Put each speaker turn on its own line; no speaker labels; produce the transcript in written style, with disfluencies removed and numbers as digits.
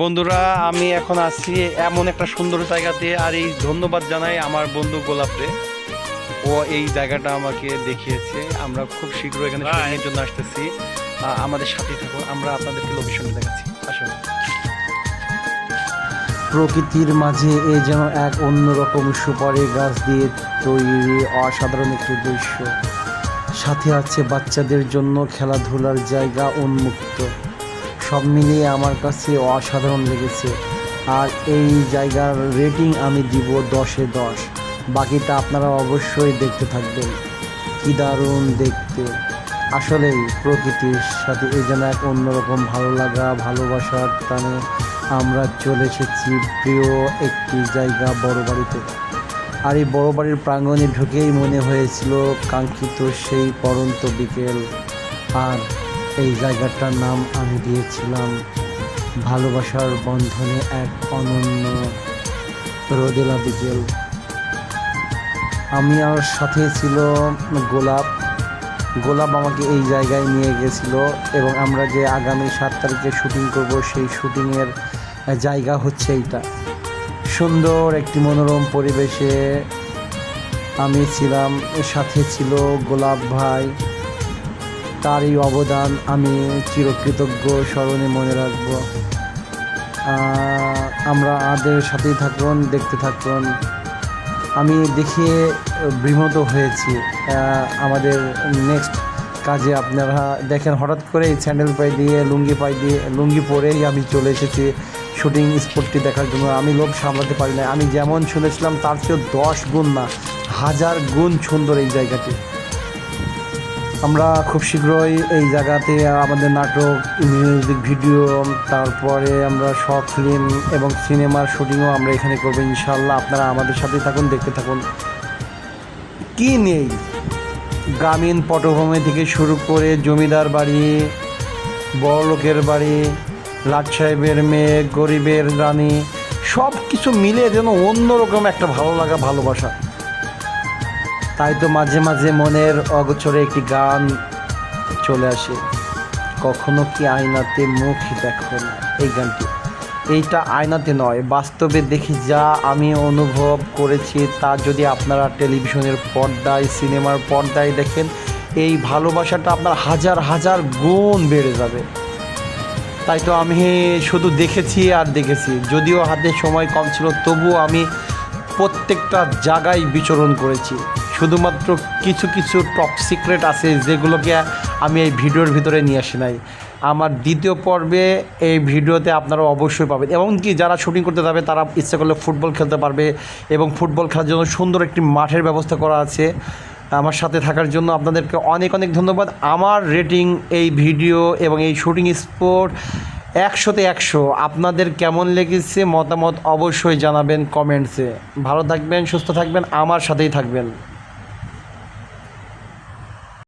বন্ধুরা, আমি এখন আছি এমন একটা সুন্দর জায়গাতে, আর এই ধন্যবাদ জানাই আমার বন্ধু গোলাপরে। ও এই জায়গাটা আমাকে দেখিয়েছে। আমরা খুব শীঘ্র এখানে শুটিংয়ের জন্য আসতেছি। আমাদের সাথেই থাকুন, আমরা আপনাদেরকে লোকেশনে দেখাচ্ছি। আসুন। প্রকৃতির মাঝে এ যেন এক অন্যরকম সুপারি গাছ দিয়ে তৈরি অসাধারণ একটি দৃশ্য। সাথে আছে বাচ্চাদের জন্য খেলাধুলার জায়গা উন্মুক্ত। সব মিলিয়ে আমার কাছে অসাধারণ লেগেছে। আর এই জায়গার রেটিং আমি দিব 10-এ 10। বাকিটা আপনারা অবশ্যই দেখতে থাকবেন। কী দারুণ দেখতে! আসলেই প্রকৃতির সাথে এই যেন এক অন্যরকম ভালো লাগা, ভালোবাসার টানে আমরা চলে এসেছি প্রিয় একটি জায়গা, বড় বাড়িতে। আর এই বড় বাড়ির প্রাঙ্গণে ঢুকেই মনে হয়েছিল কাঙ্ক্ষিত সেই পড়ন্ত বিকেল। আর এই জায়গাটার নাম আমি দিয়েছিলাম ভালোবাসার বন্ধনে এক অনন্য রোদেলা বিকেল। আমি আর সাথে ছিল গোলাপ আমাকে এই জায়গায় নিয়ে গেছিল, এবং আমরা যে আগামী 7 তারিখে শুটিং করব সেই শুটিংয়ের জায়গা হচ্ছে এইটা। সুন্দর একটি মনোরম পরিবেশে আমি ছিলাম, সাথে ছিল গোলাপ ভাই। তার এই অবদান আমি চিরকৃতজ্ঞ স্মরণে মনে রাখব। আমরা আমাদের সাথেই থাকুন, দেখতে থাকুন। আমি দেখিয়ে বিমোহিত হয়েছি আমাদের নেক্সট কাজে। আপনারা দেখেন, হঠাৎ করে এই স্যান্ডেল লুঙ্গি পরেই আমি চলে এসেছি শুটিং স্পটটি দেখার জন্য। আমি লোভ সামলাতে পারি না। আমি যেমন শুনেছিলাম তার চেয়েও 10 গুণ না, 1000 গুণ সুন্দর এই জায়গাটি। আমরা খুব শীঘ্রই এই জায়গাতে আমাদের নাটক, মিউজিক ভিডিও, তারপরে আমরা শর্ট ফিল্ম এবং সিনেমার শুটিংও আমরা এখানে করবো ইনশাল্লাহ। আপনারা আমাদের সাথেই থাকুন, দেখতে থাকুন। কি নেই, গ্রামীণ পটভূমি থেকে শুরু করে জমিদার বাড়ি, বড়লোকের বাড়ি, লাট সাহেবের মেয়ে, গরিবের রানী, সব কিছু মিলে যেন অন্যরকম একটা ভালো লাগা, ভালোবাসা। তাই তো মাঝে মাঝে মনের অগোচরে একটি গান চলে আসে, কখনো কি আয়নাতে মুখ দেখো না। এই গানটি, এইটা আয়নাতে নয়, বাস্তবে দেখি যা আমি অনুভব করেছি তা যদি আপনারা টেলিভিশনের পর্দায়, সিনেমার পর্দায় দেখেন, এই ভালোবাসাটা আপনার 1000 গুণ বেড়ে যাবে। তাই তো আমি শুধু দেখেছি আর দেখেছি। যদিও হাতে সময় কম ছিল, তবুও আমি প্রত্যেকটা জায়গায় বিচরণ করেছি। শুধুমাত্র কিছু কিছু টপ সিক্রেট আছে যেগুলোকে আমি এই ভিডিওর ভিতরে নিয়ে আসি নাই। আমার দ্বিতীয় পর্বে এই ভিডিওতে আপনারা অবশ্যই পাবেন। এমনকি যারা শুটিং করতে যাবে তারা ইচ্ছে করলে ফুটবল খেলতে পারবে, এবং ফুটবল খেলার জন্য সুন্দর একটি মাঠের ব্যবস্থা করা আছে। আমার সাথে থাকার জন্য আপনাদেরকে অনেক অনেক ধন্যবাদ। আমার রেটিং এই ভিডিও এবং এই শুটিং স্পট 100-তে 100। আপনাদের কেমন লেগেছে মতামত অবশ্যই জানাবেন কমেন্টসে। ভালো থাকবেন, সুস্থ থাকবেন, আমার সাথেই থাকবেন।